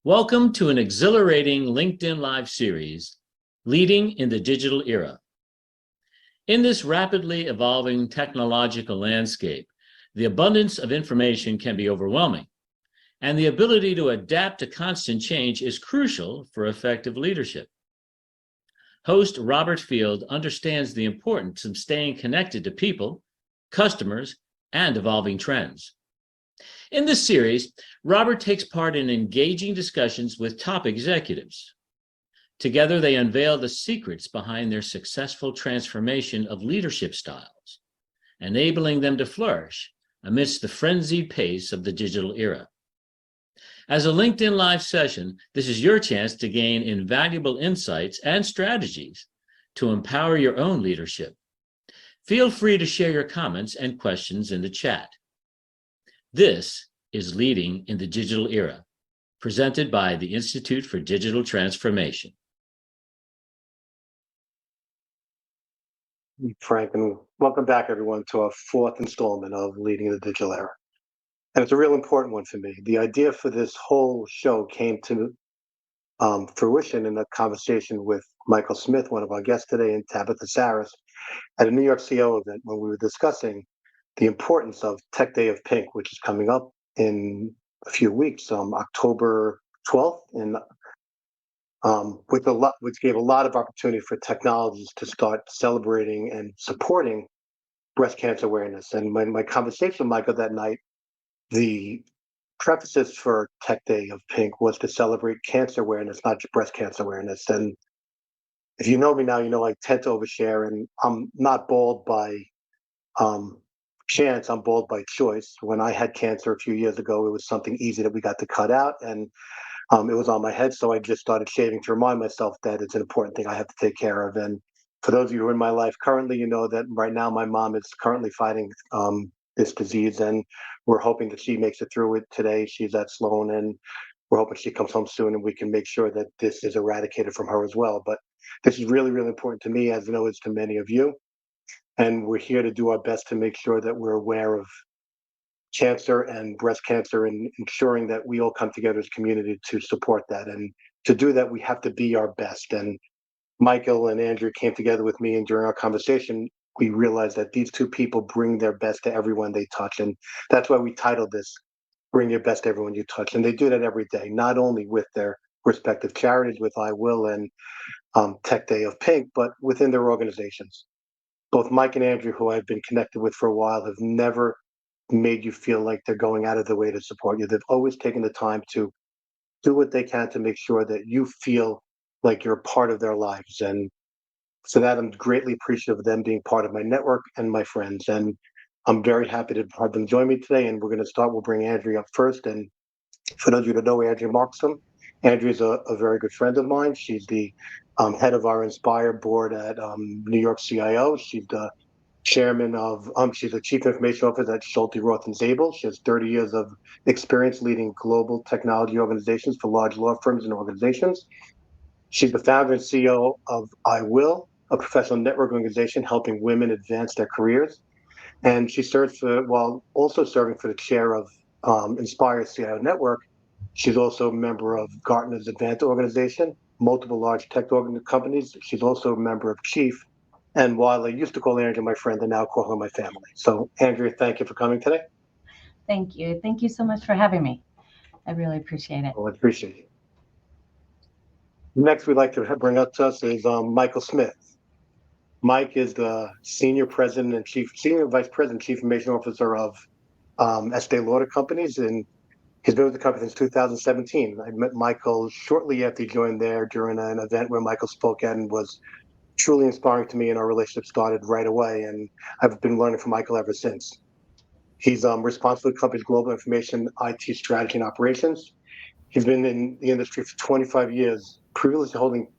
Welcome to an exhilarating LinkedIn Live series, Leading in the Digital Era. In this rapidly evolving technological landscape, the abundance of information can be overwhelming, and the ability to adapt to constant change is crucial for effective leadership. Host Robert Field understands the importance of staying connected to people, customers, and evolving trends. In this series, Robert takes part in engaging discussions with top executives. Together, they unveil the secrets behind their successful transformation of leadership styles, enabling them to flourish amidst the frenzied pace of the digital era. As a LinkedIn Live session, this is your chance to gain invaluable insights and strategies to empower your own leadership. Feel free to share your comments and questions in the chat. This is Leading in the Digital Era, presented by the Institute for Digital Transformation. Frank, and welcome back, everyone, to our fourth installment of Leading in the Digital Era. And it's a real important one for me. The idea for this whole show came to fruition in a conversation with Michael Smith, one of our guests today, and Tabitha Saris at a New York CEO event when we were discussing the importance of Tech Day of Pink, which is coming up in a few weeks, October 12th, and which gave a lot of opportunity for technologies to start celebrating and supporting breast cancer awareness. And when my conversation with Michael that night, the prefaces for Tech Day of Pink was to celebrate cancer awareness, not just breast cancer awareness. And if you know me now, you know I tend to overshare, and I'm not bald by chance, I'm bald by choice. When I had cancer a few years ago, it was something easy that we got to cut out, and it was on my head, so I just started shaving to remind myself that it's an important thing I have to take care of. And for those of you who are in my life currently, you know that right now my mom is currently fighting this disease, and we're hoping that she makes it through it today. She's at Sloan, and we're hoping she comes home soon and we can make sure that this is eradicated from her as well. But this is really, really important to me, as I know it's to many of you. And we're here to do our best to make sure that we're aware of cancer and breast cancer, and ensuring that we all come together as a community to support that. And to do that, we have to be our best. And Michael and Andrew came together with me, and during our conversation, we realized that these two people bring their best to everyone they touch. And that's why we titled this, Bring Your Best to Everyone You Touch. And they do that every day, not only with their respective charities, with iWILL and Tech Day of Pink, but within their organizations. Both Mike and Andrew, who I've been connected with for a while, have never made you feel like they're going out of their way to support you. They've always taken the time to do what they can to make sure that you feel like you're a part of their lives. And so that I'm greatly appreciative of them being part of my network and my friends. And I'm very happy to have them join me today. And we're going to start. We'll bring Andrea up first. And for those of you that know Andrea Markstrom, Andrea is a very good friend of mine. She's the head of our Inspire board at New York CIO. She's the chairman of, she's the chief information officer at Schulte, Roth and Zabel. She has 30 years of experience leading global technology organizations for large law firms and organizations. She's the founder and CEO of iWILL, a professional network organization helping women advance their careers. And she serves while also serving for the chair of Inspire CIO Network. She's also a member of Gartner's Advanced Organization, multiple large tech companies. She's also a member of Chief. And while I used to call Andrea my friend, I now call her my family. So, Andrea, thank you for coming today. Thank you. Thank you so much for having me. I really appreciate it. Well, I appreciate it. Next, we'd like to bring up to us is Michael Smith. Mike is the senior vice president and chief information officer of Estee Lauder Companies, and he's been with the company since 2017. I met Michael shortly after he joined there during an event where Michael spoke at, and was truly inspiring to me, and our relationship started right away. And I've been learning from Michael ever since. He's responsible for the company's global information, IT strategy, and operations. He's been in the industry for 25 years, previously holding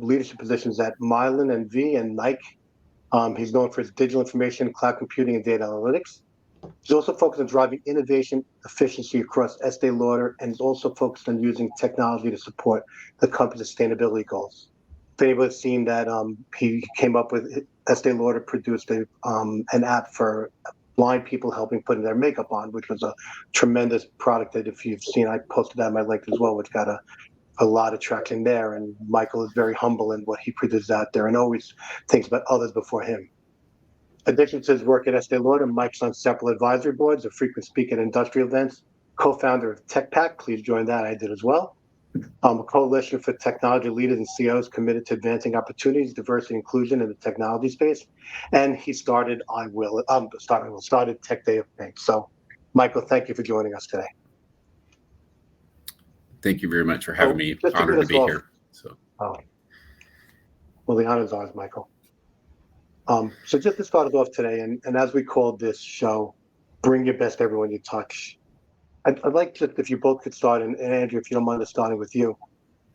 leadership positions at Mylan and V and Nike. He's known for his digital information, cloud computing, and data analytics. He's also focused on driving innovation, efficiency across Estee Lauder, and he's also focused on using technology to support the company's sustainability goals. If anybody's seen that, he came up with Estee Lauder produced an app for blind people helping putting their makeup on, which was a tremendous product that if you've seen, I posted that on my link as well, which got a lot of traction there. And Michael is very humble in what he produces out there and always thinks about others before him. Addition to his work at Estee Lauder, Mike's on several advisory boards, a frequent speaker at industry events, co-founder of TechPack. Please join that. I did as well. A coalition for technology leaders and CEOs committed to advancing opportunities, diversity, inclusion in the technology space. And he started started Tech Day of Pink. So, Michael, thank you for joining us today. Thank you very much for having me. Just Honored to be here. So, well, the honor is ours, Michael. So just to start us off today, and as we called this show, Bring Your Best Everyone You Touch. I'd like to, if you both could start, and Andrew, if you don't mind us starting with you,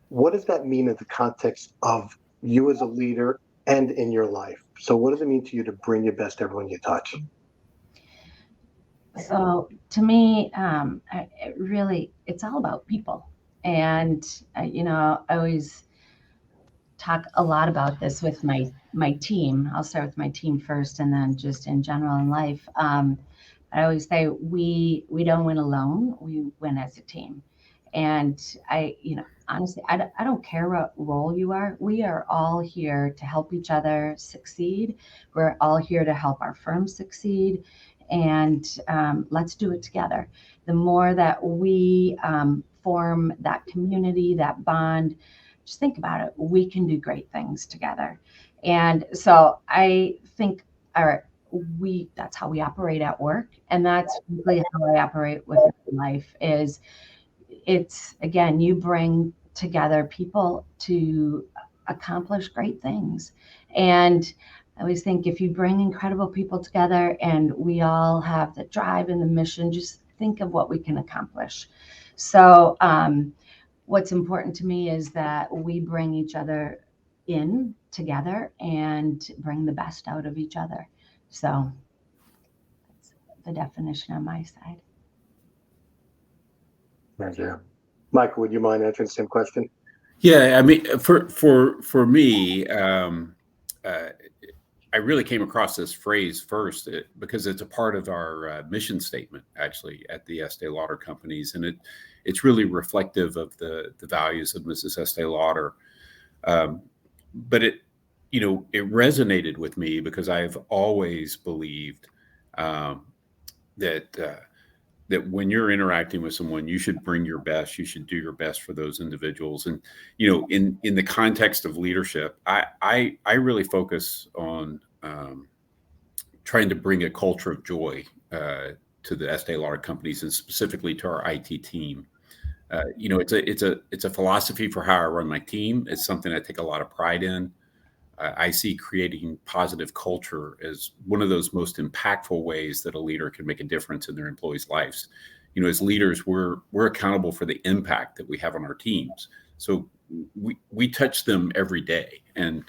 what does that mean in the context of you as a leader and in your life? So what does it mean to you to bring your best everyone you touch? So to me, it's all about people. And, I always talk a lot about this with my team. I'll start with my team first and then just in general in life. I always say we don't win alone, we win as a team. And honestly, I don't care what role you are. We are all here to help each other succeed. We're all here to help our firm succeed. And let's do it together. The more that we form that community, that bond, just think about it. We can do great things together. And so I think that's how we operate at work. And that's really how I operate with life it's again, you bring together people to accomplish great things. And I always think if you bring incredible people together and we all have the drive and the mission, just think of what we can accomplish. So what's important to me is that we bring each other in together and bring the best out of each other. So that's the definition on my side. Yeah. Michael, would you mind answering the same question? yeah, I mean, for me, I really came across this phrase first because it's a part of our mission statement, actually, at the Estee Lauder companies, and it's really reflective of the values of Mrs. Estee Lauder. But it resonated with me because I've always believed that when you're interacting with someone, you should bring your best. You should do your best for those individuals. And in the context of leadership, I really focus on trying to bring a culture of joy to the Estee Lauder companies and specifically to our IT team. It's a philosophy for how I run my team. It's something I take a lot of pride in. I see creating positive culture as one of those most impactful ways that a leader can make a difference in their employees' lives. As leaders, we're accountable for the impact that we have on our teams. So we touch them every day, and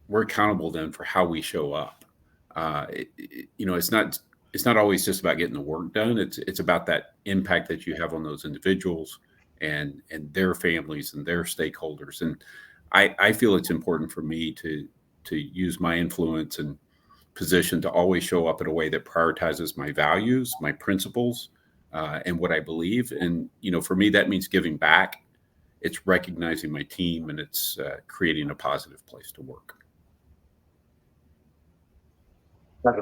we're accountable then for how we show up. It's not always just about getting the work done. It's about that impact that you have on those individuals and their families and their stakeholders. And I feel it's important for me to use my influence and position to always show up in a way that prioritizes my values, my principles, and what I believe. And, for me, that means giving back. It's recognizing my team, and it's creating a positive place to work.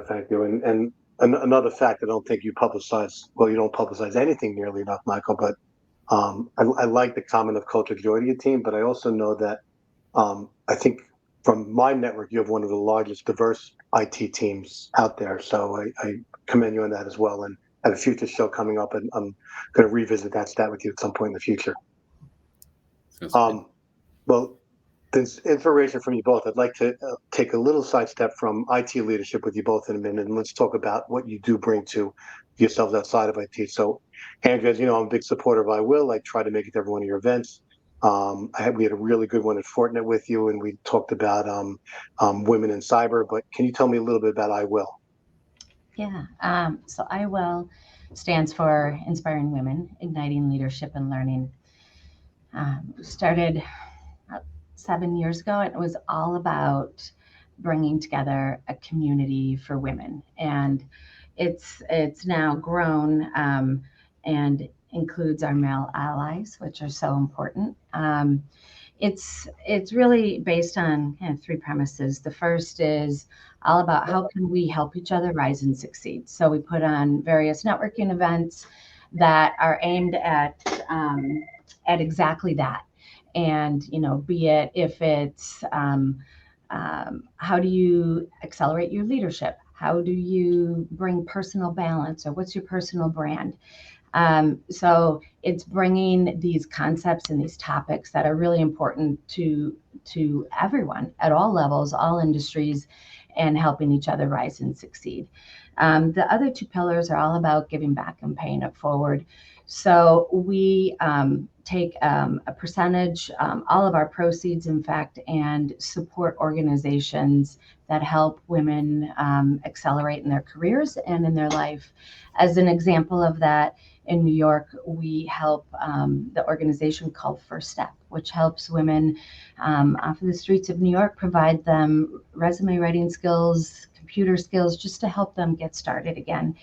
Thank you. And another fact I don't think you publicize, well, you don't publicize anything nearly enough, Michael, but I like the comment of culture joy to your team, but I also know that I think from my network, you have one of the largest diverse IT teams out there. So I commend you on that as well. And I have a future show coming up, and I'm going to revisit that stat with you at some point in the future. Well, there's inspiration from you both. I'd like to take a little sidestep from IT leadership with you both in a minute, and let's talk about what you do bring to yourselves outside of IT. So, Andrew, as you know, I'm a big supporter of iWILL. I try to make it to every one of your events. We had a really good one at Fortinet with you, and we talked about women in cyber. But can you tell me a little bit about iWILL? Yeah. So iWILL stands for Inspiring Women, Igniting Leadership and Learning. Started 7 years ago, and it was all about bringing together a community for women. And it's now grown and includes our male allies, which are so important. It's really based on kind of three premises. The first is all about how can we help each other rise and succeed. So we put on various networking events that are aimed at exactly that. And be it if it's how do you accelerate your leadership? How do you bring personal balance, or what's your personal brand? So it's bringing these concepts and these topics that are really important to everyone at all levels, all industries, and helping each other rise and succeed. The other two pillars are all about giving back and paying it forward. So we take a percentage, all of our proceeds, in fact, and support organizations that help women accelerate in their careers and in their life. As an example of that, in New York, we help the organization called First Step, which helps women off of the streets of New York, provide them resume writing skills, computer skills, just to help them get started again.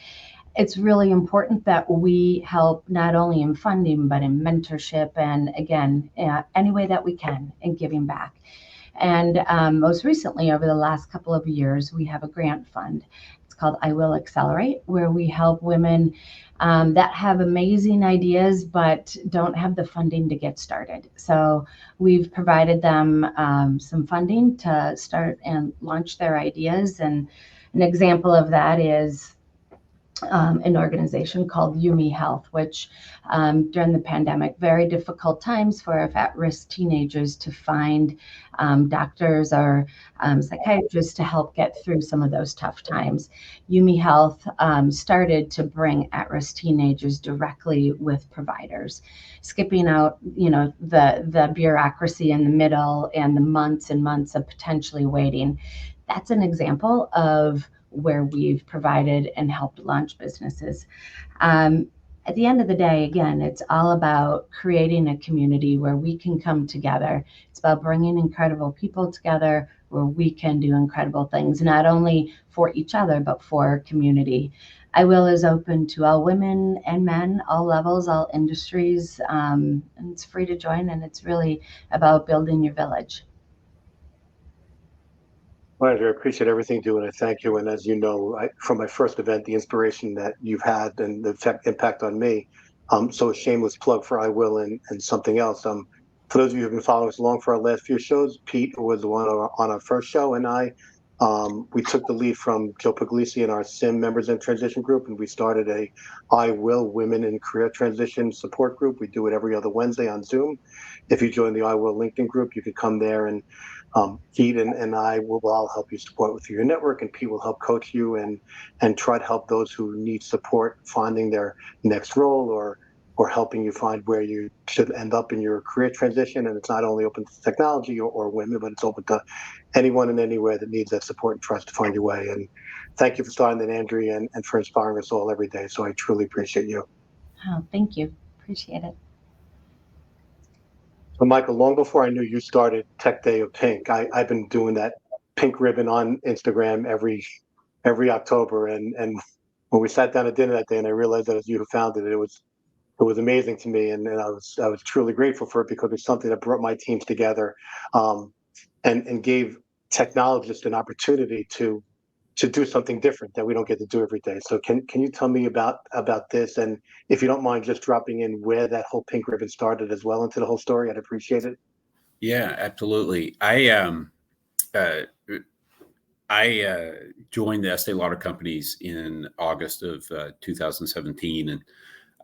It's really important that we help not only in funding, but in mentorship, and again, any way that we can in giving back. And most recently, over the last couple of years, we have a grant fund. It's called iWILL Accelerate, where we help women that have amazing ideas but don't have the funding to get started. So we've provided them some funding to start and launch their ideas. And an example of that is an organization called 𝐢.𝐈 Health, which during the pandemic, very difficult times for at-risk teenagers to find doctors or psychiatrists to help get through some of those tough times. 𝐢.𝐈 Health started to bring at-risk teenagers directly with providers, skipping out, the bureaucracy in the middle and the months and months of potentially waiting. That's an example of where we've provided and helped launch businesses. At the end of the day, again, it's all about creating a community where we can come together. It's about bringing incredible people together where we can do incredible things, not only for each other, but for our community. iWILL is open to all women and men, all levels, all industries, and it's free to join, and it's really about building your village. Well, I appreciate everything you do, and I thank you. And as you know, from my first event, the inspiration that you've had and the impact on me. So a shameless plug for iWILL and something else. For those of you who've been following us along for our last few shows, Pete was the one on our first show, and we took the lead from Joe Puglisi and our SIM members in transition group, and we started a iWILL Women in Career Transition support group. We do it every other Wednesday on Zoom. If you join the iWILL LinkedIn group, you can come there, and Pete and I will all help you support with your network, and Pete will help coach you and try to help those who need support finding their next role or helping you find where you should end up in your career transition. And it's not only open to technology or women, but it's open to anyone and anywhere that needs that support and tries to find your way. And thank you for starting that, Andrea, and for inspiring us all every day. So I truly appreciate you. Oh, thank you. Appreciate it. So Michael, long before I knew you started Tech Day of Pink, I've been doing that pink ribbon on Instagram every October. And when we sat down at dinner that day and I realized that it was you who founded it, it was amazing to me. And I was truly grateful for it because it's something that brought my teams together and gave technologists an opportunity to do something different that we don't get to do every day. So can you tell me about this? And if you don't mind just dropping in where that whole pink ribbon started as well into the whole story, I'd appreciate it. Yeah, absolutely. I joined the Estee Lauder companies in August of 2017. And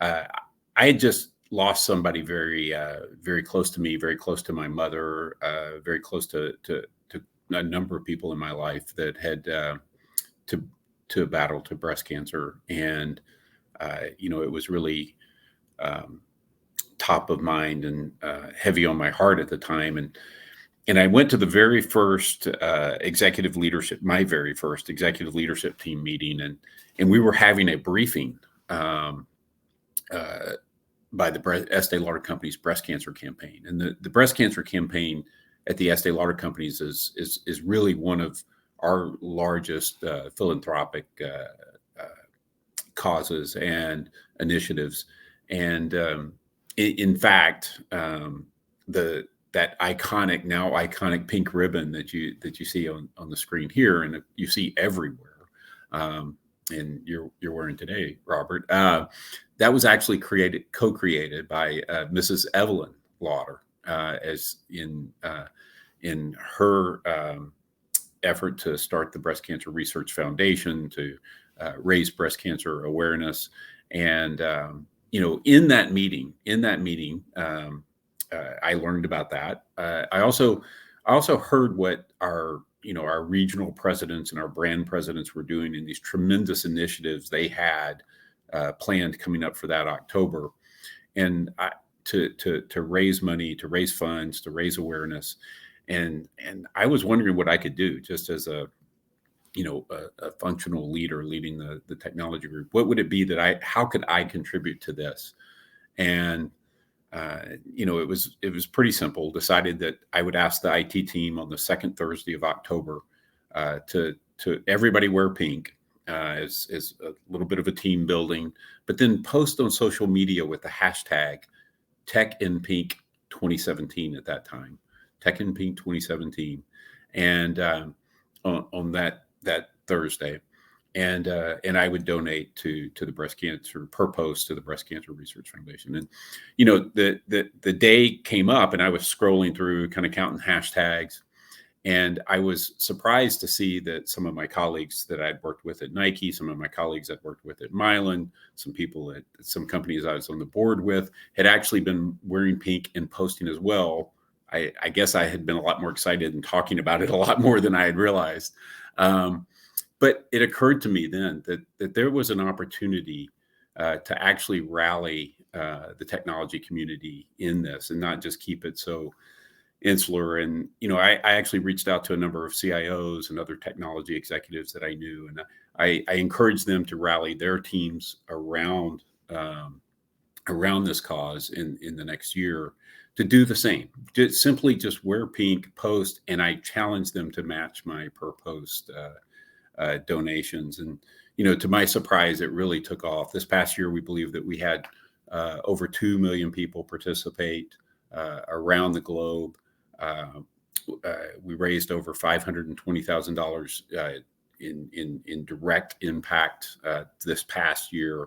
I had just lost somebody very, very close to me, very close to my mother, very close to a number of people in my life that had to battle to breast cancer. And, it was really top of mind and heavy on my heart at the time. And I went to the very first my very first executive leadership team meeting. And we were having a briefing by the Estee Lauder Company's breast cancer campaign. And the breast cancer campaign at the Estee Lauder Companies is really one of our largest philanthropic causes and initiatives. And in fact, that iconic, now iconic pink ribbon that you see on the screen here, and you see everywhere, and you're wearing today, Robert, that was actually co-created by Mrs. Evelyn Lauder, as in her effort to start the Breast Cancer Research Foundation to raise breast cancer awareness. And in that meeting, I learned about that. I also heard what our regional presidents and our brand presidents were doing in these tremendous initiatives they had planned coming up for that October, and to raise money, to raise funds, to raise awareness. And I was wondering what I could do, just as a functional leader leading the technology group. What would it be how could I contribute to this? And it was pretty simple. Decided that I would ask the IT team on the second Thursday of October to everybody wear pink as a little bit of a team building, but then post on social media with the hashtag #TechInPink 2017 at that time, #TechInPink 2017, and on that Thursday. And I would donate to the breast cancer per post to the Breast Cancer Research Foundation. And the day came up, and I was scrolling through, kind of counting hashtags, and I was surprised to see that some of my colleagues that I'd worked with at Nike, some of my colleagues I'd worked with at Mylan, some people at some companies I was on the board with, had actually been wearing pink and posting as well. I guess I had been a lot more excited and talking about it a lot more than I had realized. But it occurred to me then that there was an opportunity to actually rally the technology community in this, and not just keep it so insular. And I actually reached out to a number of CIOs and other technology executives that I knew, and I encouraged them to rally their teams around this cause in the next year to do the same. Simply just wear pink, post, and I challenged them to match my per post donations. And to my surprise, it really took off. This past year, we believe that we had over 2 million people participate around the globe. We raised over $520,000 in direct impact this past year.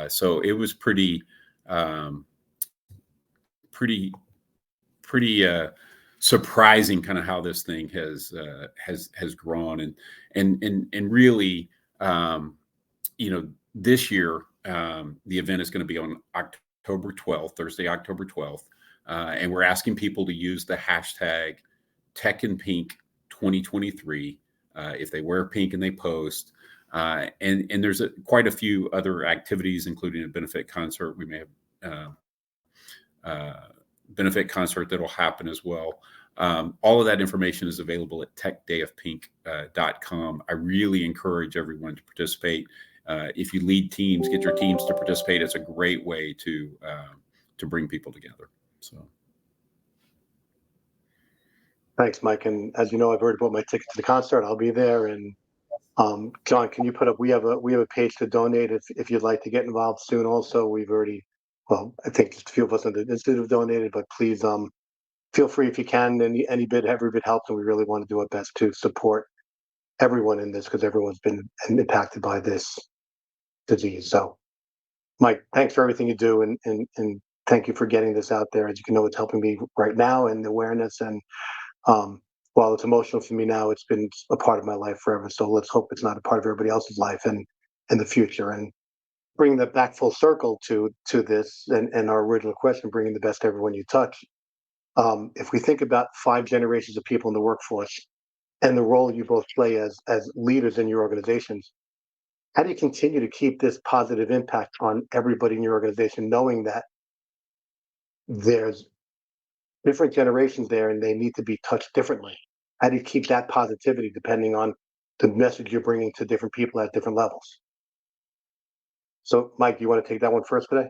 So it was pretty surprising, kind of how this thing has grown. And really, this year, the event is going to be on October 12th, Thursday, October 12th. And we're asking people to use the hashtag #TechInPink 2023 if they wear pink and they post. And there's quite a few other activities, including a benefit concert. We may have benefit concert that'll happen as well. All of that information is available at techdayofpink.com. I really encourage everyone to participate. If you lead teams, get your teams to participate. It's a great way to bring people together. So, thanks, Mike. And as you know, I've already bought my ticket to the concert. I'll be there. And John, can you put up? We have a page to donate if you'd like to get involved soon. Also, we've already, I think just a few of us in the institute have donated, but please feel free if you can. Any bit, every bit helps, and we really want to do our best to support everyone in this, because everyone's been impacted by this disease. So, Mike, thanks for everything you do, and thank you for getting this out there. As you can know, it's helping me right now in awareness, and while it's emotional for me now, it's been a part of my life forever. So let's hope it's not a part of everybody else's life and in the future. And bringing that back full circle to this and our original question, bringing the best to everyone you touch. If we think about 5 generations of people in the workforce and the role you both play as leaders in your organizations, how do you continue to keep this positive impact on everybody in your organization, knowing that there's different generations there and they need to be touched differently? How do you keep that positivity depending on the message you're bringing to different people at different levels? So, Mike, you want to take that one first today?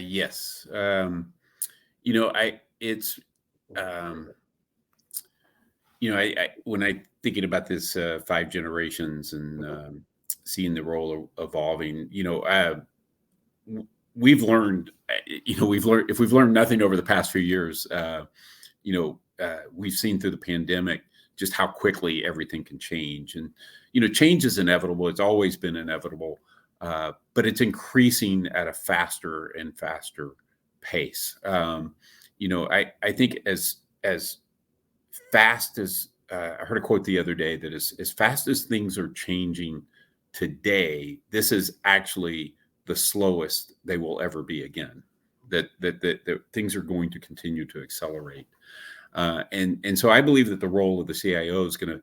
Yes. when I thinking about this 5 generations and seeing the role evolving, we've learned, if we've learned nothing over the past few years, we've seen through the pandemic just how quickly everything can change. And, change is inevitable. It's always been inevitable, but it's increasing at a faster and faster pace. I think as fast as, I heard a quote the other day that as fast as things are changing today, this is actually the slowest they will ever be again, that things are going to continue to accelerate. And so I believe that the role of the CIO is going to,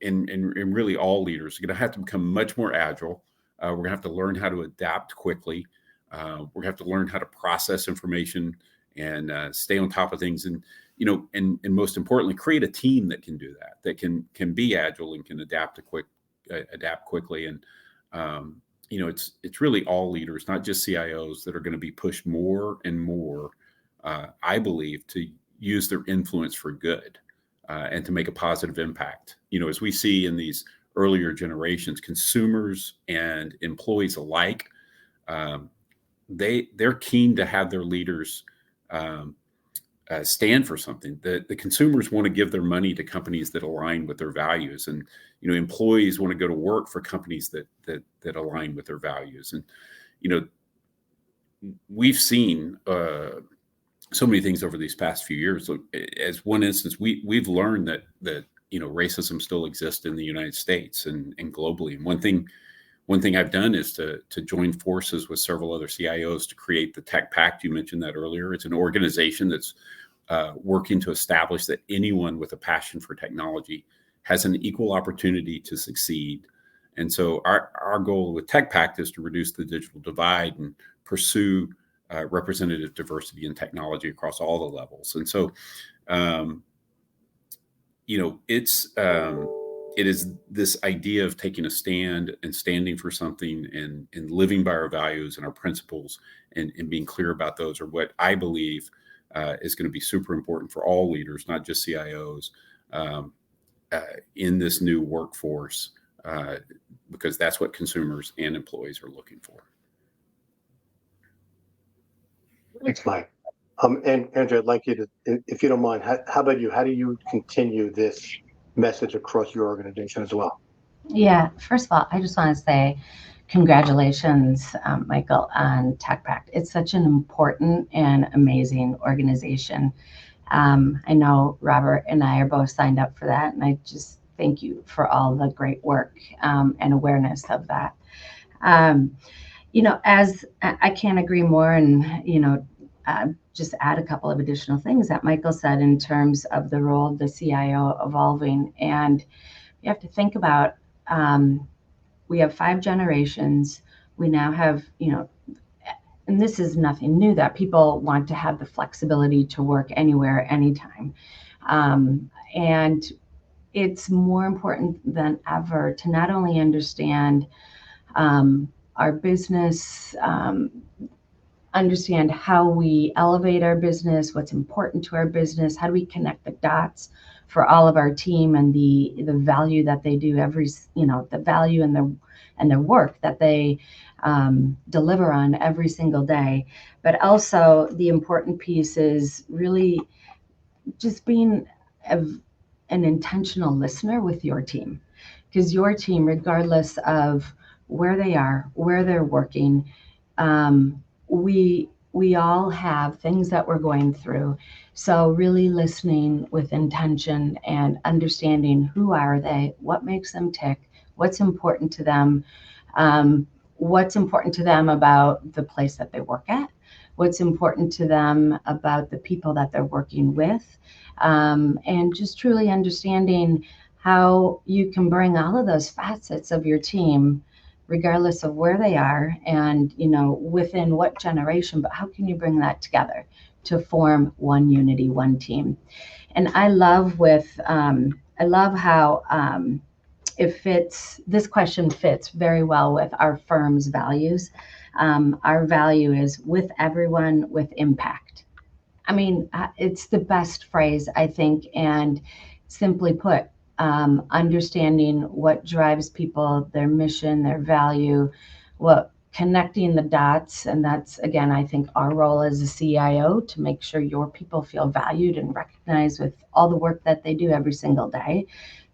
and really all leaders are going to have to become much more agile. We're going to have to learn how to adapt quickly. We're going to have to learn how to process information and stay on top of things. And, and most importantly, create a team that can do that, that can be agile and can adapt quickly. And, it's really all leaders, not just CIOs, that are going to be pushed more and more, I believe, to use their influence for good and to make a positive impact. As we see in these earlier generations, consumers and employees alike, they're keen to have their leaders stand for something. The consumers want to give their money to companies that align with their values, and employees want to go to work for companies that align with their values. And we've seen so many things over these past few years. As one instance, we've learned that racism still exists in the United States and globally. And one thing I've done is to join forces with several other CIOs to create the Tech Pact. You mentioned that earlier. It's an organization that's working to establish that anyone with a passion for technology has an equal opportunity to succeed. And so our goal with Tech Pact is to reduce the digital divide and pursue representative diversity in technology across all the levels. And so, it is this idea of taking a stand and standing for something and living by our values and our principles and being clear about those are what I believe is going to be super important for all leaders, not just CIOs, in this new workforce, because that's what consumers and employees are looking for. Thanks, Mike. And Andrew, I'd like you to, if you don't mind, how about you? How do you continue this message across your organization as well? Yeah, first of all, I just want to say congratulations, Michael, on Tech Pact. It's such an important and amazing organization. I know Robert and I are both signed up for that, and I just thank you for all the great work and awareness of that. As I can't agree more, and just add a couple of additional things that Michael said in terms of the role of the CIO evolving. And you have to think about, we have 5 generations. We now have, and this is nothing new, that people want to have the flexibility to work anywhere, anytime. And it's more important than ever to not only understand our business, understand how we elevate our business, what's important to our business, how do we connect the dots for all of our team and the value that they do the value and their work that they deliver on every single day. But also the important piece is really just being an intentional listener with your team, because your team, regardless of where they are, where they're working, we all have things that we're going through. So really listening with intention and understanding who are they, what makes them tick, what's important to them about the place that they work at, what's important to them about the people that they're working with, and just truly understanding how you can bring all of those facets of your team, regardless of where they are and within what generation, but how can you bring that together to form one unity, one team? And I love how this question fits very well with our firm's values. Our value is with everyone with impact. I mean, it's the best phrase, I think. And simply put, understanding what drives people, their mission, their value, what connecting the dots. And that's, again, I think our role as a CIO to make sure your people feel valued and recognized with all the work that they do every single day,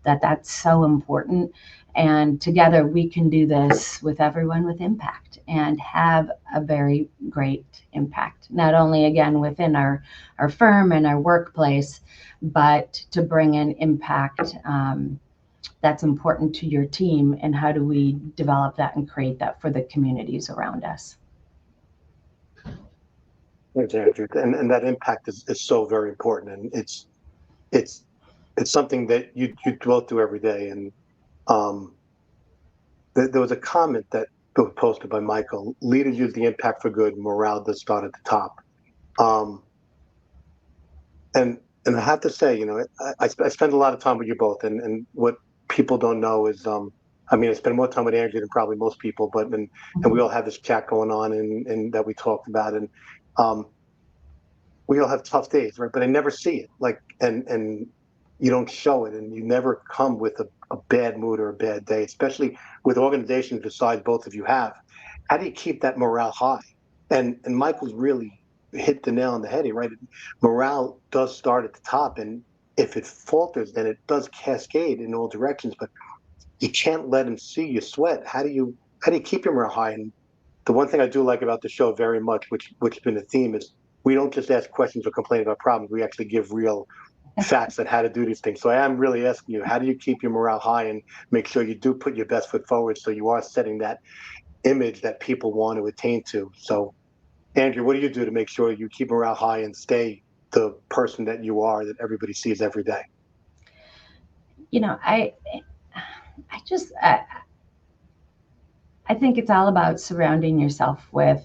that's so important. And together we can do this with everyone with impact and have a very great impact, not only again within our firm and our workplace, but to bring in impact that's important to your team. And how do we develop that and create that for the communities around us? Thanks, Andrew. And that impact is so very important. And it's something that you dwell through every day. And there was a comment that was posted by Michael: leaders use the impact for good, morale does start at the top. And I have to say, you know, I spend a lot of time with you both, and what people don't know is, I mean, I spend more time with Andrew than probably most people, but and we all have this chat going on, and that we talked about, and we all have tough days, right? But I never see it, like, and you don't show it, and you never come with a bad mood or a bad day, especially with organizations the size both of you have. How do you keep that morale high? And Michael's really hit the nail on the head here, right? Morale does start at the top, and if it falters, then it does cascade in all directions. But you can't let him see you sweat. How do you keep your morale high? And the one thing I do like about the show very much, which has been a theme, is we don't just ask questions or complain about problems. We actually give real facts on how to do these things. So I am really asking you, how do you keep your morale high and make sure you do put your best foot forward, so you are setting that image that people want to attain to? So, Andrew, what do you do to make sure you keep morale high and stay the person that you are, that everybody sees every day? You know, I think it's all about surrounding yourself with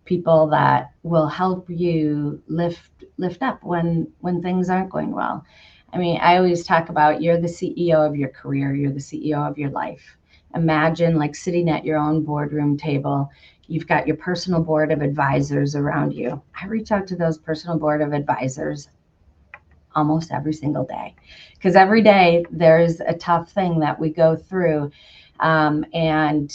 people that will help you lift up when things aren't going well. I mean, I always talk about, you're the CEO of your career, you're the CEO of your life. Imagine like sitting at your own boardroom table. You've got your personal board of advisors around you. I reach out to those personal board of advisors almost every single day, because every day there's a tough thing that we go through, and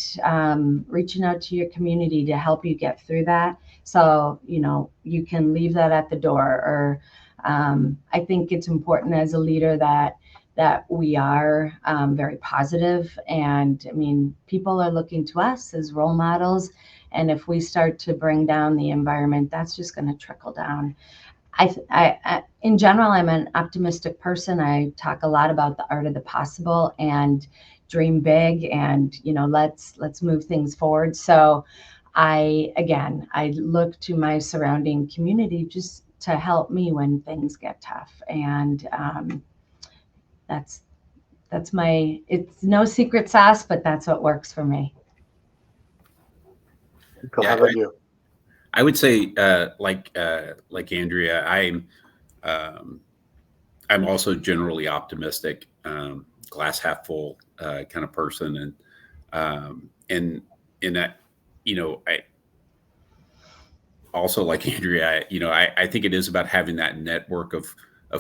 reaching out to your community to help you get through that. So, you know, you can leave that at the door. Or I think it's important as a leader that we are very positive. And I mean, people are looking to us as role models. And if we start to bring down the environment, that's just going to trickle down. I, in general, I'm an optimistic person. I talk a lot about the art of the possible and dream big, and, you know, let's move things forward. So I look to my surrounding community just to help me when things get tough. And that's it's no secret sauce, but that's what works for me. Cool. How about you? I would say, like Andrea, I'm also generally optimistic, glass half full kind of person, and in that, you know, I also, like Andrea, I think it is about having that network of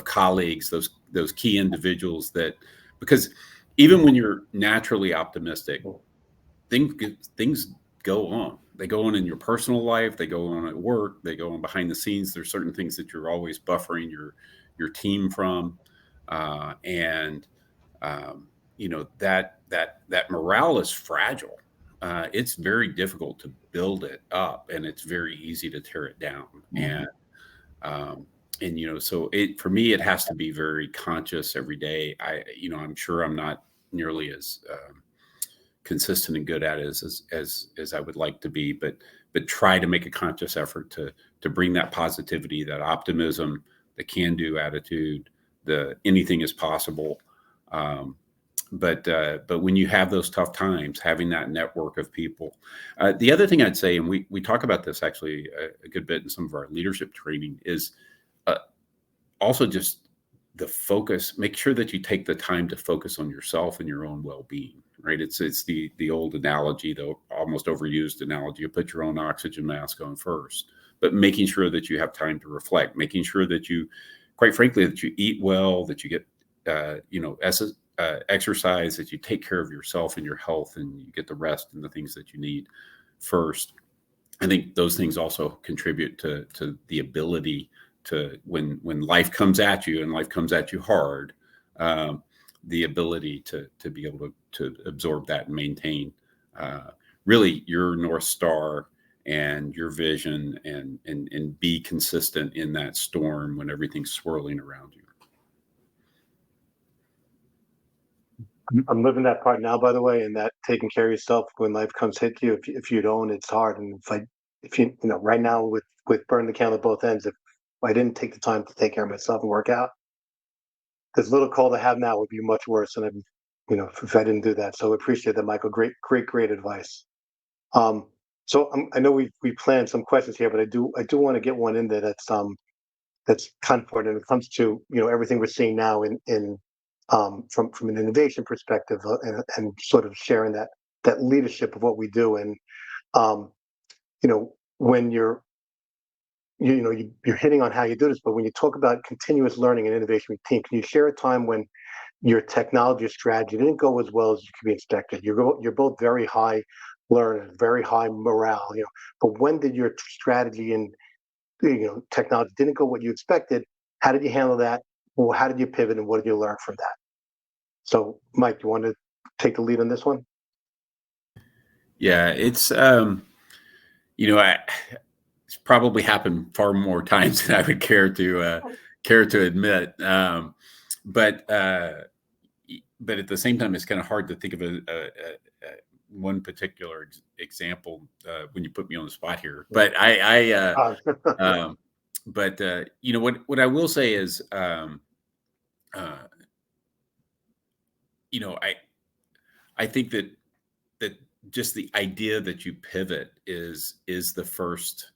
colleagues, those key individuals that, because even when you're naturally optimistic, things go on. They go on in your personal life. They go on at work. They go on behind the scenes. There's certain things that you're always buffering your team from, and you know, that morale is fragile. It's very difficult to build it up, and it's very easy to tear it down. Mm-hmm. And you know, so for me, it has to be very conscious every day. I'm sure I'm not nearly as consistent and good at it as I would like to be, but try to make a conscious effort to bring that positivity, that optimism, the can-do attitude, the anything is possible. But when you have those tough times, having that network of people. The other thing I'd say, and we talk about this actually a good bit in some of our leadership training, is also just the focus. Make sure that you take the time to focus on yourself and your own well-being. Right? It's the old analogy, the almost overused analogy. You put your own oxygen mask on first but making sure that you have time to reflect, making sure that you, quite frankly, that you eat well, that you get, exercise, that you take care of yourself and your health, and you get the rest and the things that you need first. I think those things also contribute to the ability to, when life comes at you, and life comes at you hard, the ability to be able to absorb that and maintain really your North Star and your vision, and be consistent in that storm when everything's swirling around you. I'm living that part now, by the way, and that taking care of yourself when life comes hit you. If you don't, it's hard. And if you right now with burn the candle at both ends, if I didn't take the time to take care of myself and work out, this little cold I have now would be much worse. And if I didn't do that. So I appreciate that, Michael. Great advice. So I know we planned some questions here, but I do want to get one in there that's kind of important. And it comes to everything we're seeing now in from an innovation perspective, and sort of sharing that leadership of what we do. And when you're hitting on how you do this, but when you talk about continuous learning and innovation with team, can you share a time when your technology strategy didn't go as well as you could be expected? You're both very high learners, very high morale, but when did your strategy and technology didn't go what you expected? How did you handle that? Well, how did you pivot, and what did you learn from that? So, Mike, you want to take the lead on this one? Yeah, it's it's probably happened far more times than I would care to admit. But at the same time, it's kind of hard to think of a one particular example when you put me on the spot here. But what I will say is, I think that just the idea that you pivot is the first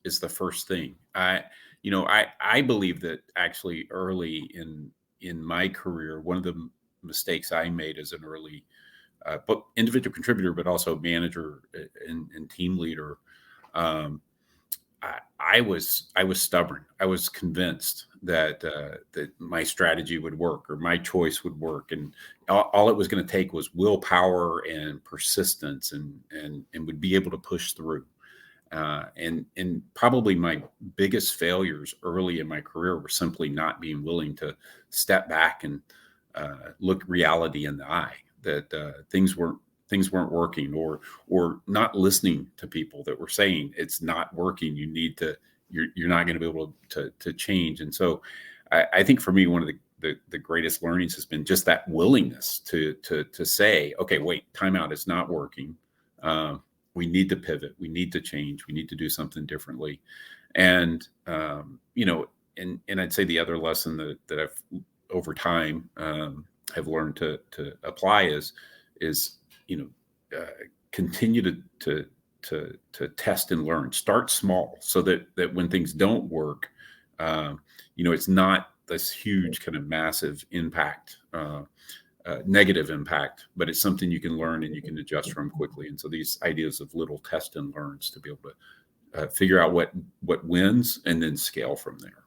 thing. I believe that actually early in my career, one of the mistakes I made as an early individual contributor, but also manager and team leader, I was stubborn. I was convinced that my strategy would work, or my choice would work, and all it was going to take was willpower and persistence, and would be able to push through. And probably my biggest failures early in my career were simply not being willing to step back and look reality in the eye, that things weren't working, or not listening to people that were saying it's not working. You're not going to be able to change. And so I think for me, one of the greatest learnings has been just that willingness to say, okay, wait, timeout, it's not working. We need to pivot. We need to change. We need to do something differently. And, and I'd say the other lesson that I've over time have learned to apply is continue to test and learn. Start small, so that when things don't work, it's not this huge kind of massive impact, negative impact, but it's something you can learn and you can adjust from quickly. And so these ideas of little test and learns to be able to figure out what wins, and then scale from there.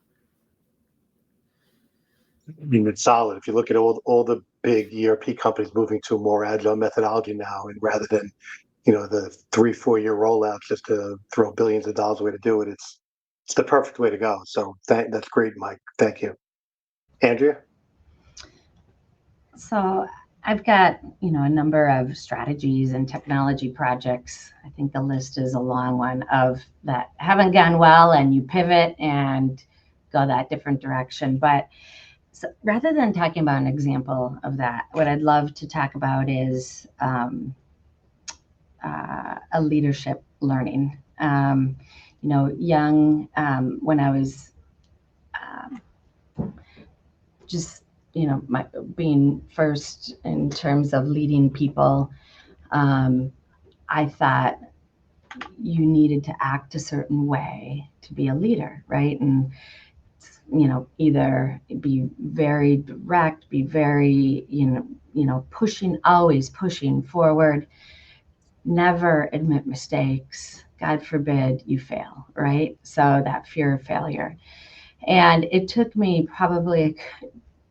I mean, it's solid. If you look at all the big ERP companies moving to a more agile methodology now, and rather than the 3-4 year rollouts just to throw billions of dollars away to do it, it's the perfect way to go. So that's great, Mike. Thank you. Andrea? So I've got, a number of strategies and technology projects. I think the list is a long one of that haven't gone well, and you pivot and go that different direction. But so rather than talking about an example of that, what I'd love to talk about is a leadership learning. Young, when I was just being first in terms of leading people, I thought you needed to act a certain way to be a leader, right? And either be very direct, be very pushing, always pushing forward. never admit mistakes. God forbid you fail, right? So that fear of failure. And it took me probably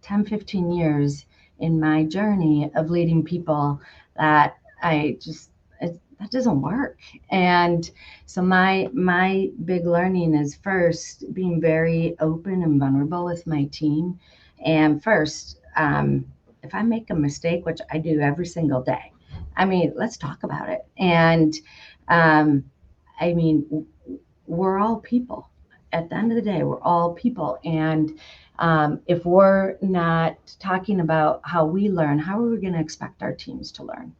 10, 15 years in my journey of leading people that that doesn't work. And so my big learning is first being very open and vulnerable with my team. And first, if I make a mistake, which I do every single day, I mean, let's talk about it. And um, I mean, we're all people. At the end of the day, we're all people. And if we're not talking about how we learn, how are we going to expect our teams to learn?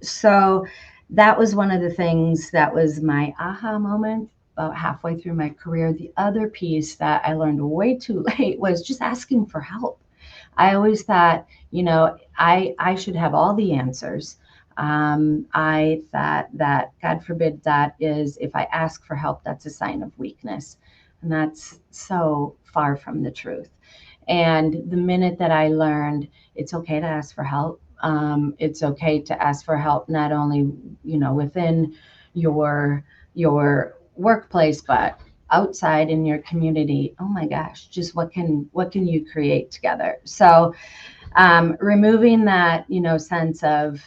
So that was one of the things that was my aha moment about halfway through my career. The other piece that I learned way too late was just asking for help. I always thought, I should have all the answers. I thought that, God forbid, that is, if I ask for help, that's a sign of weakness. And that's so far from the truth. And the minute that I learned it's okay to ask for help, it's okay to ask for help not only, within your workplace, but outside in your community. Oh my gosh, just what can you create together? So removing that, sense of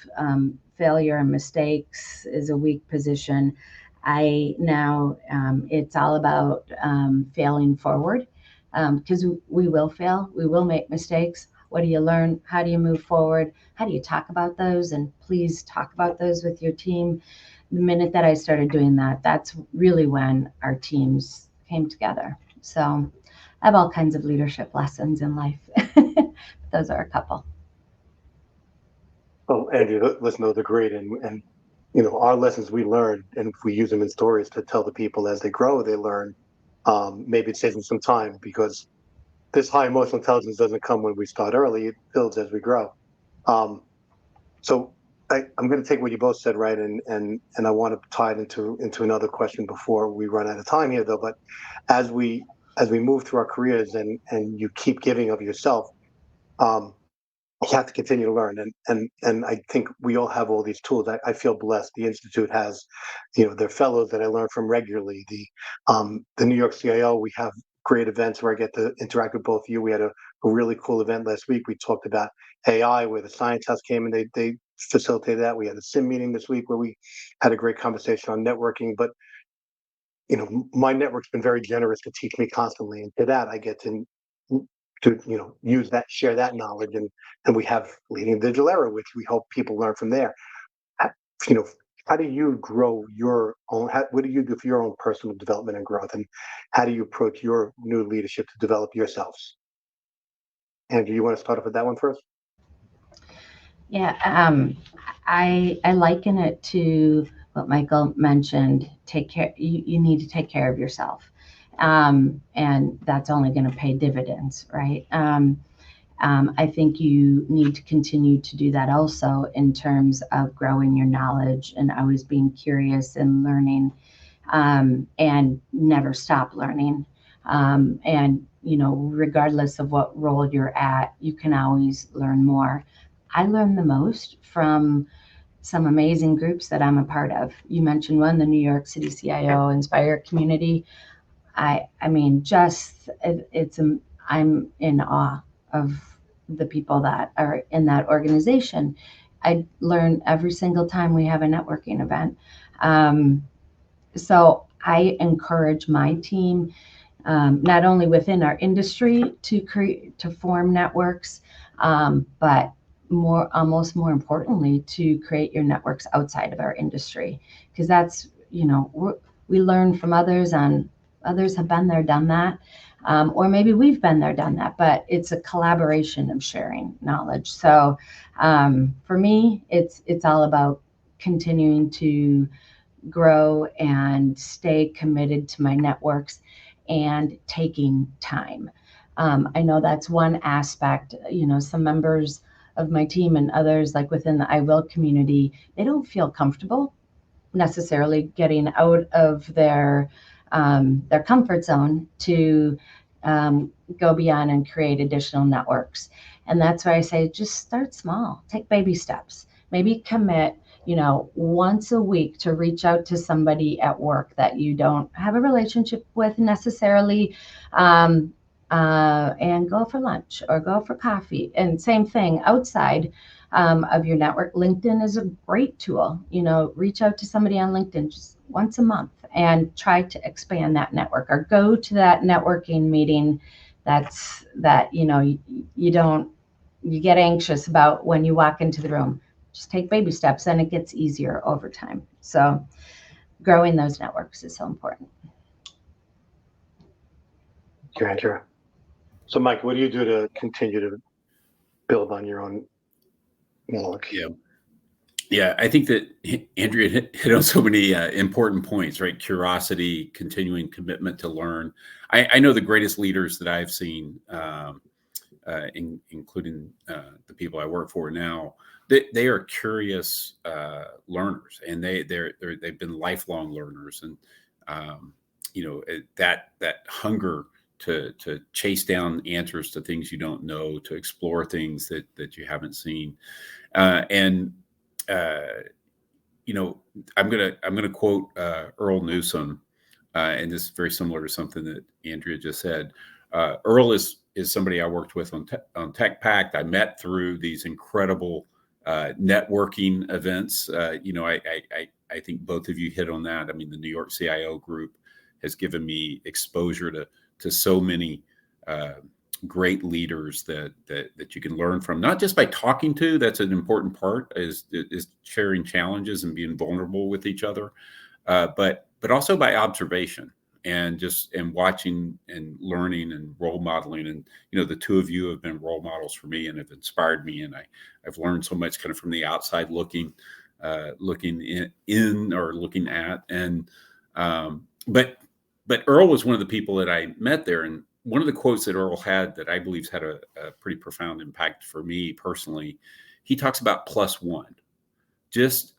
failure and mistakes is a weak position. I now, it's all about failing forward, because we will fail, we will make mistakes. What do you learn? How do you move forward? How do you talk about those? And please talk about those with your team. The minute that I started doing that, that's really when our teams came together. So I have all kinds of leadership lessons in life. Those are a couple. Oh, Andrew, listen, those are great. And our lessons we learn, and if we use them in stories to tell the people as they grow, they learn, maybe it saves them some time, because this high emotional intelligence doesn't come when we start early. It builds as we grow. Um, so I'm going to take what you both said, right? And I want to tie it into another question before we run out of time here, though. But as we move through our careers, and you keep giving of yourself, um, you have to continue to learn. And I think we all have all these tools. I feel blessed. The Institute has, their fellows that I learn from regularly. The New York CIO, we have great events where I get to interact with both of you. We had a really cool event last week. We talked about AI, where the science house came and they facilitated that. We had a sim meeting this week where we had a great conversation on networking. But my network's been very generous to teach me constantly, and to that I get to use that, share that knowledge. And we have Leading the Digital Era, which we hope people learn from there. How- you know how do you grow your own, what do you do for your own personal development and growth, and how do you approach your new leadership to develop yourselves? Andrew, you want to start off with that one first? Yeah, I liken it to what Michael mentioned. Take care. You need to take care of yourself, and that's only going to pay dividends, right? I think you need to continue to do that also in terms of growing your knowledge and always being curious and learning, and never stop learning. And regardless of what role you're at, you can always learn more. I learn the most from some amazing groups that I'm a part of. You mentioned one, the New York City CIO Inspire community. I mean, just it's I'm in awe of the people that are in that organization. I learn every single time we have a networking event. Um, so I encourage my team, not only within our industry to form networks, but almost more importantly, to create your networks outside of our industry, because that's, we learn from others, and others have been there, done that, or maybe we've been there, done that, but it's a collaboration of sharing knowledge. So for me, it's all about continuing to grow and stay committed to my networks and taking time. I know that's one aspect. Some members of my team and others, like within the iWILL community, they don't feel comfortable necessarily getting out of their comfort zone to go beyond and create additional networks. And that's why I say just start small, take baby steps, maybe commit once a week to reach out to somebody at work that you don't have a relationship with necessarily, and go for lunch or go for coffee. And same thing outside of your network. LinkedIn is a great tool. Reach out to somebody on LinkedIn just once a month and try to expand that network, or go to that networking meeting that you get anxious about when you walk into the room. Just take baby steps and it gets easier over time. So growing those networks is so important. Thank you, Andrea. So Mike, what do you do to continue to build on your own monologue? Yeah, I think that Andrea hit on so many important points, right? Curiosity, continuing commitment to learn. I know the greatest leaders that I've seen, including the people I work for now, they are curious learners, and they've been lifelong learners, and that hunger to chase down answers to things you don't know, to explore things that you haven't seen, I'm gonna quote Earl Newsom, and this is very similar to something that Andrea just said. Earl is somebody I worked with on Tech Pact. I met through these incredible networking events. I think both of you hit on that. I mean, the New York CIO group has given me exposure to so many great leaders that you can learn from, not just by talking to. That's an important part, is sharing challenges and being vulnerable with each other, but also by observation and watching and learning and role modeling. And the two of you have been role models for me and have inspired me, and I've learned so much kind of from the outside looking in or looking at. And but Earl was one of the people that I met there, and one of the quotes that Earl had that I believe had a pretty profound impact for me personally, he talks about +1. Just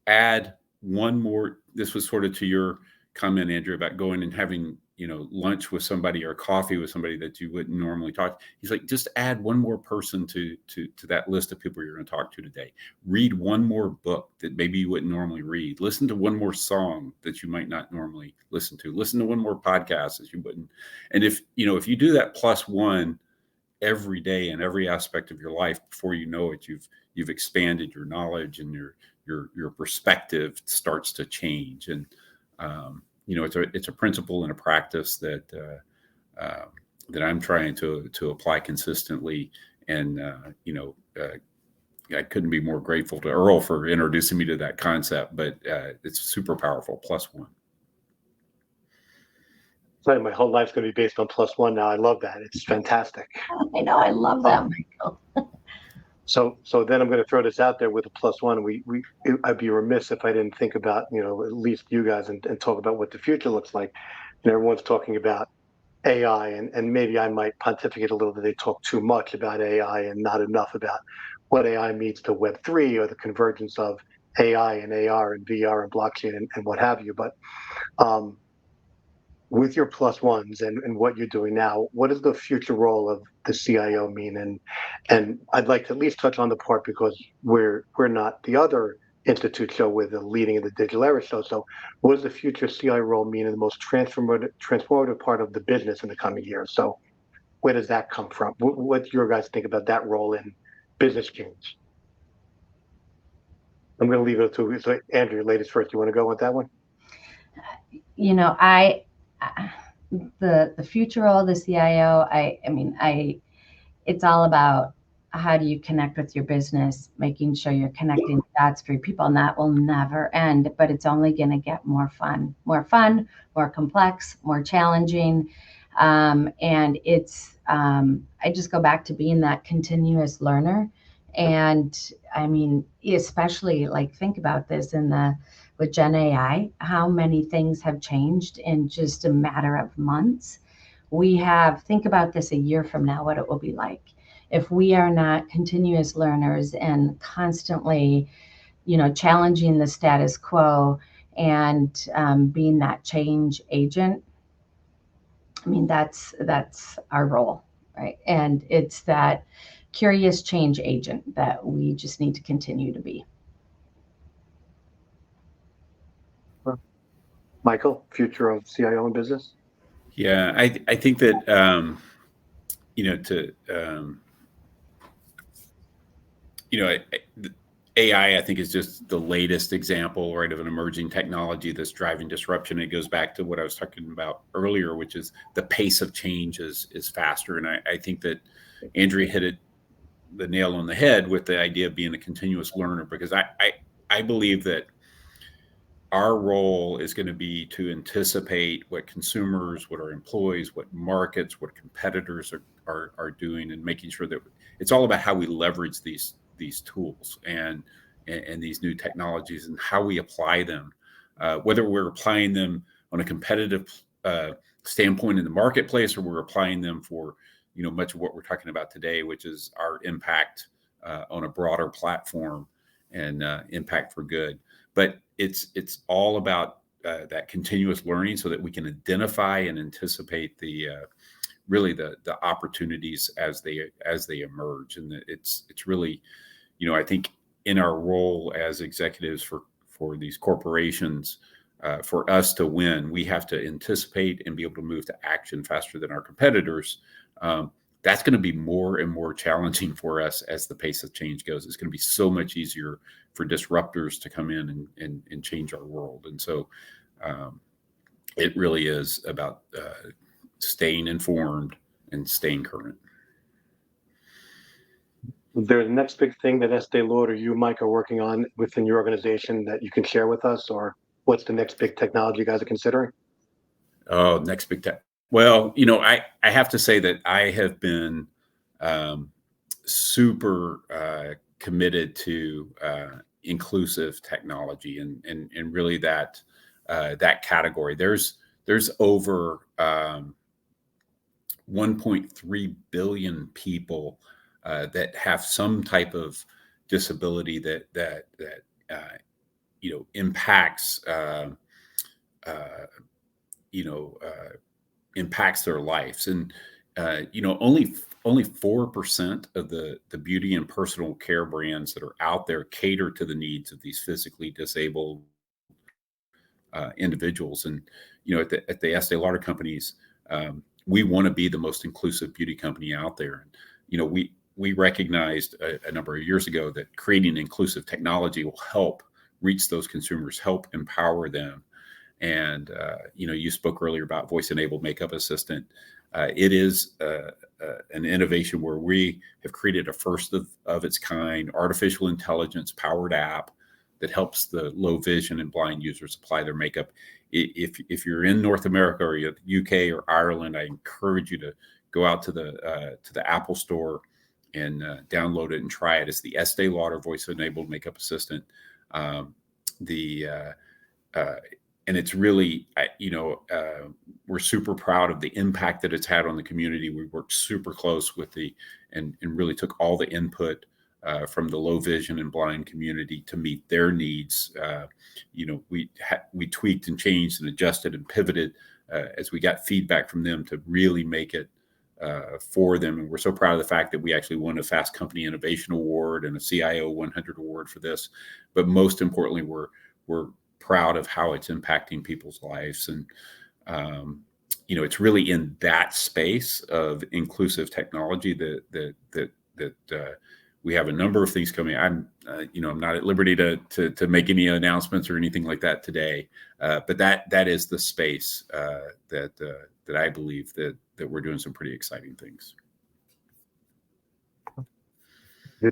add one more. This was sort of to your comment, Andrew, about going and having lunch with somebody or coffee with somebody that you wouldn't normally talk. He's like, just add one more person to that list of people you're going to talk to today. Read one more book that maybe you wouldn't normally read. Listen to one more song that you might not normally listen to. Listen to one more podcast that you wouldn't. And if you do that +1 every day in every aspect of your life, before you know it, you've expanded your knowledge, and your perspective starts to change. And it's a principle and a practice that I'm trying to apply consistently. And I couldn't be more grateful to Earl for introducing me to that concept. But it's super powerful. +1. So my whole life's going to be based on +1 now. I love that. It's fantastic. I know. I love that, Michael. So then I'm going to throw this out there with a +1. I'd be remiss if I didn't think about, at least you guys, and talk about what the future looks like. And everyone's talking about AI, and maybe I might pontificate a little bit. They talk too much about AI and not enough about what AI means to Web3, or the convergence of AI and AR and VR and blockchain and what have you. But with your +1s and what you're doing now, what does the future role of the CIO mean? And I'd like to at least touch on the part, because we're not the other institute show with the Leading in the Digital Era show. So what does the future CIO role mean in the most transformative part of the business in the coming years? So where does that come from? What do your guys think about that role in business change? I'm going to leave it to, so Andrew, ladies first. You want to go with that one? The future role of the CIO, it's all about how do you connect with your business, making sure you're connecting dots for your people, and that will never end. But it's only going to get more fun, more complex, more challenging. And it's, I just go back to being that continuous learner. And especially think about this with Gen AI, how many things have changed in just a matter of months. Think about this a year from now, what it will be like if we are not continuous learners and constantly, challenging the status quo and being that change agent. That's our role, right? And it's that curious change agent that we just need to continue to be. Michael, future of CIO in business? Yeah, I think that, you know, AI, I think, is just the latest example, right, of an emerging technology that's driving disruption. It goes back to what I was talking about earlier, which is the pace of change is faster. And I think that Andrea hit the nail on the head with the idea of being a continuous learner, because I believe that our role is going to be to anticipate what consumers, what our employees, what markets, what competitors are doing, and making sure that it's all about how we leverage these tools and these new technologies and how we apply them, whether we're applying them on a competitive standpoint in the marketplace, or we're applying them for, you know, much of what we're talking about today, which is our impact on a broader platform and impact for good. But it's all about that continuous learning, so that we can identify and anticipate the really the opportunities as they emerge. And it's really, you know, I think in our role as executives for these corporations, for us to win, we have to anticipate and be able to move to action faster than our competitors. That's going to be more and more challenging for us as the pace of change goes. It's going to be so much easier for disruptors to come in and change our world. And so it really is about staying informed and staying current. There's the next big thing that Estee Lauder, you, Mike, are working on within your organization that you can share with us, or what's the next big technology you guys are considering? Oh, next big tech. Well, you know, I have to say that I have been super committed to inclusive technology and really that category. There's over 1.3 billion people that have some type of disability that you know, impacts impacts their lives. And you know, only 4% of the beauty and personal care brands that are out there cater to the needs of these physically disabled individuals. And you know, at the Estee Lauder companies, we want to be the most inclusive beauty company out there. And you know, we recognized a number of years ago that creating inclusive technology will help reach those consumers, help empower them. And you know, you spoke earlier about voice-enabled makeup assistant. It is an innovation where we have created a first of its kind artificial intelligence powered app that helps the low vision and blind users apply their makeup. If you're in North America or UK or Ireland, I encourage you to go out to the Apple Store and download it and try it. It's the Estee Lauder voice-enabled makeup assistant. And it's really, you know, we're super proud of the impact that it's had on the community. We worked super close with and really took all the input from the low vision and blind community to meet their needs. You know, we tweaked and changed and adjusted and pivoted as we got feedback from them to really make it for them. And we're so proud of the fact that we actually won a Fast Company Innovation Award and a CIO 100 award for this. But most importantly, we're proud of how it's impacting people's lives. And you know, it's really in that space of inclusive technology that we have a number of things coming. I'm you know, I'm not at liberty to make any announcements or anything like that today, but that is the space that I believe that we're doing some pretty exciting things.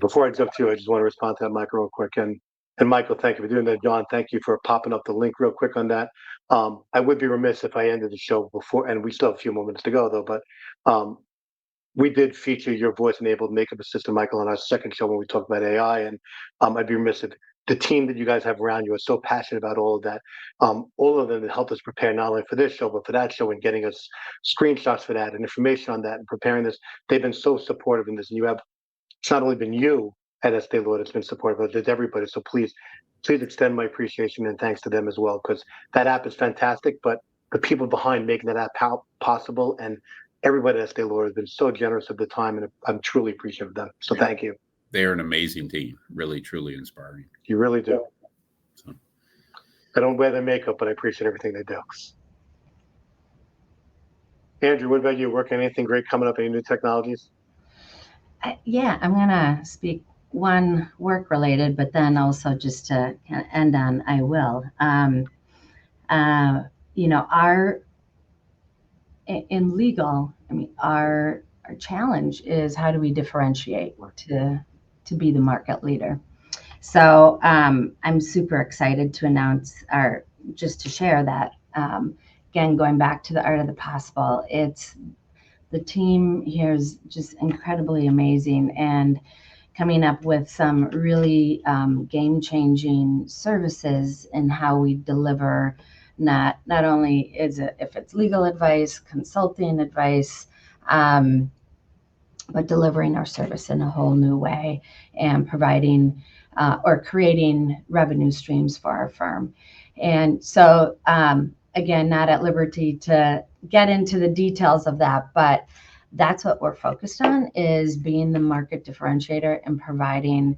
Before I jump to you, I just want to respond to that, Michael, real quick. And Michael, thank you for doing that. John, thank you for popping up the link real quick on that. I would be remiss if I ended the show before, and we still have a few more minutes to go though, but we did feature your voice-enabled makeup assistant, Michael, on our second show when we talked about AI. And I'd be remiss if the team that you guys have around you are so passionate about all of that. All of them that helped us prepare not only for this show, but for that show, and getting us screenshots for that and information on that and preparing this. They've been so supportive in this. And it's not only been you at Estee Lauder that's been supportive, but it's everybody. So please extend my appreciation and thanks to them as well, because that app is fantastic. But the people behind making that app possible, and everybody at Estee Lauder has been so generous of the time, and I'm truly appreciative of them. So thank you. They're an amazing team, really, truly inspiring. You really do. So. I don't wear their makeup, but I appreciate everything they do. Andrew, what about you? Working anything great coming up? Any new technologies? Yeah, I'm gonna speak one work related, but then also just to kind of end on iWILL. You know, in legal, I mean, our challenge is how do we differentiate to be the market leader. So I'm super excited to announce, or just to share that, again, going back to the art of the possible, it's the team here is just incredibly amazing and coming up with some really game-changing services in how we deliver not only is it if it's legal advice, consulting advice, but delivering our service in a whole new way and providing or creating revenue streams for our firm. And so, again, not at liberty to get into the details of that, but that's what we're focused on, is being the market differentiator and providing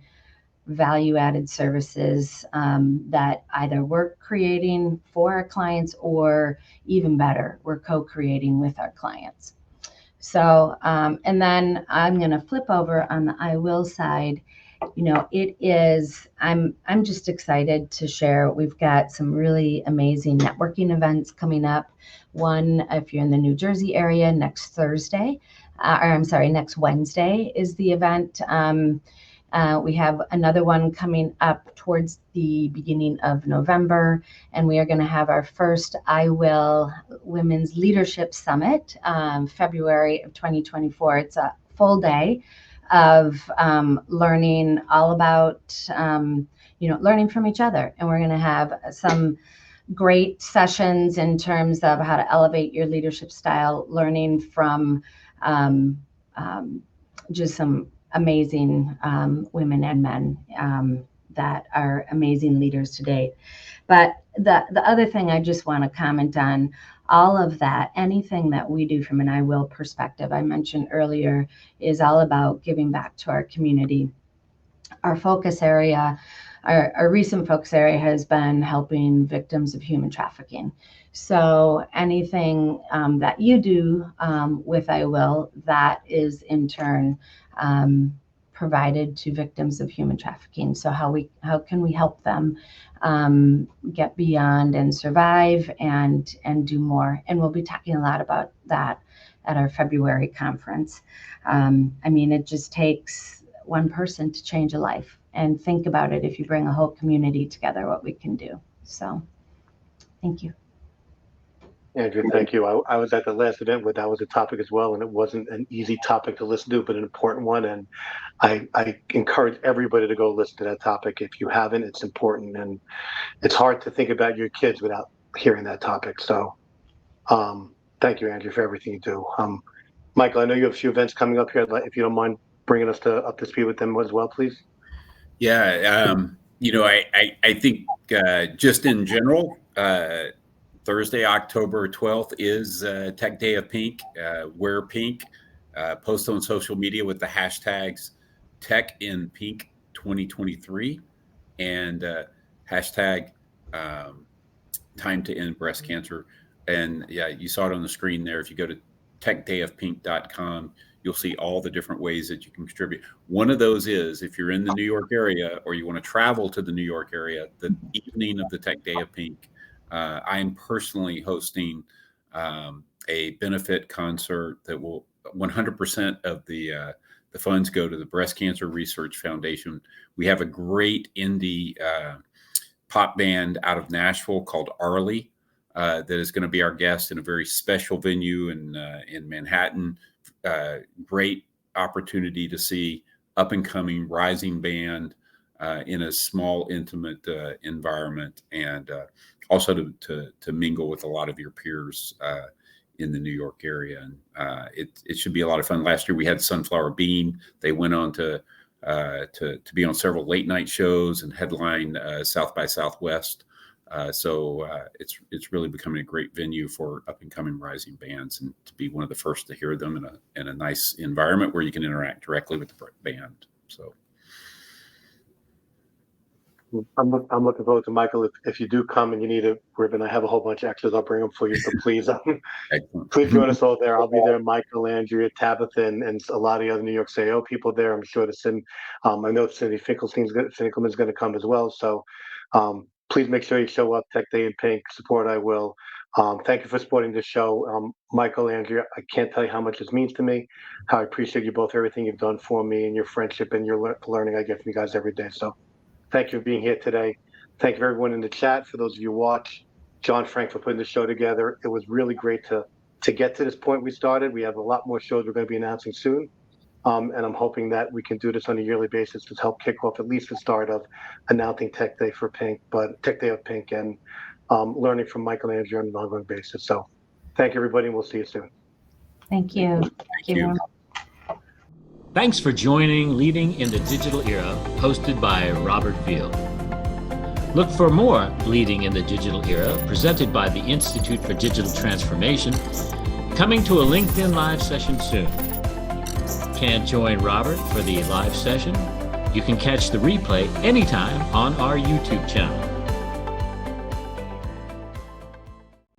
value-added services that either we're creating for our clients or, even better, we're co-creating with our clients. So, and then I'm going to flip over on the iWILL side. You know, it is, I'm just excited to share. We've got some really amazing networking events coming up. One, if you're in the New Jersey area, next Thursday, or I'm sorry, next Wednesday is the event. We have another one coming up towards the beginning of November, and we are going to have our first iWILL Women's Leadership Summit, February of 2024. It's a full day of learning all about, you know, learning from each other. And we're going to have some great sessions in terms of how to elevate your leadership style, learning from just some amazing women and men that are amazing leaders to date. But the other thing I just want to comment on, all of that, anything that we do from an iWILL perspective, I mentioned earlier, is all about giving back to our community. Our focus area, our recent focus area has been helping victims of human trafficking. So anything that you do with iWILL, that is in turn provided to victims of human trafficking. So how can we help them get beyond and survive and do more? And we'll be talking a lot about that at our February conference. I mean, it just takes one person to change a life. And think about it, if you bring a whole community together, what we can do. So thank you. Andrew, thank you. I was at the last event where that was a topic as well, and it wasn't an easy topic to listen to, but an important one. And I encourage everybody to go listen to that topic. If you haven't, it's important, and it's hard to think about your kids without hearing that topic. So thank you, Andrew, for everything you do. Michael, I know you have a few events coming up here. If you don't mind bringing us up to speed with them as well, please. Yeah, you know, I think just in general, Thursday, October 12th is Tech Day of Pink. Wear pink. Post on social media with the hashtags Tech in Pink 2023 and hashtag Time to End Breast Cancer. And yeah, you saw it on the screen there. If you go to techdayofpink.com, you'll see all the different ways that you can contribute. One of those is, if you're in the New York area or you want to travel to the New York area, the evening of the Tech Day of Pink, I am personally hosting a benefit concert that will 100% of the funds go to the Breast Cancer Research Foundation. We have a great indie pop band out of Nashville called 𝐢𝐈𝐿 that is going to be our guest in a very special venue in Manhattan. Great opportunity to see up and coming rising band in a small, intimate environment, and also to mingle with a lot of your peers in the New York area. And it should be a lot of fun. Last year we had Sunflower Bean. They went on to be on several late night shows and headline South by Southwest. So it's really becoming a great venue for up and coming rising bands, and to be one of the first to hear them in a nice environment where you can interact directly with the band. So I'm looking forward to Michael. If you do come and you need a ribbon, I have a whole bunch of extras. I'll bring them for you. So please, Excellent. please join us all there. I'll be there. Michael, Andrea, Tabitha, and a lot of the other New York CIO people there. I'm sure I know Cindy Finkelman's going to come as well. So please make sure you show up. Tech Day in Pink. Support iWILL. Thank you for supporting this show. Michael, Andrea, I can't tell you how much this means to me, how I appreciate you both, everything you've done for me and your friendship and your learning I get from you guys every day. So thank you for being here today. Thank you for everyone in the chat, for those of you who watch, John, Frank, for putting the show together. It was really great to get to this point we started. We have a lot more shows we're going to be announcing soon. And I'm hoping that we can do this on a yearly basis to help kick off at least the start of announcing Tech Day for Pink, but Tech Day of Pink, and learning from Michael and Andrew on an ongoing basis. So thank you, everybody, and we'll see you soon. Thank you. Thank you. Thanks for joining Leading in the Digital Era, hosted by Robert Veal. Look for more Leading in the Digital Era, presented by the Institute for Digital Transformation, coming to a LinkedIn Live session soon. Can't join Robert for the live session? You can catch the replay anytime on our YouTube channel.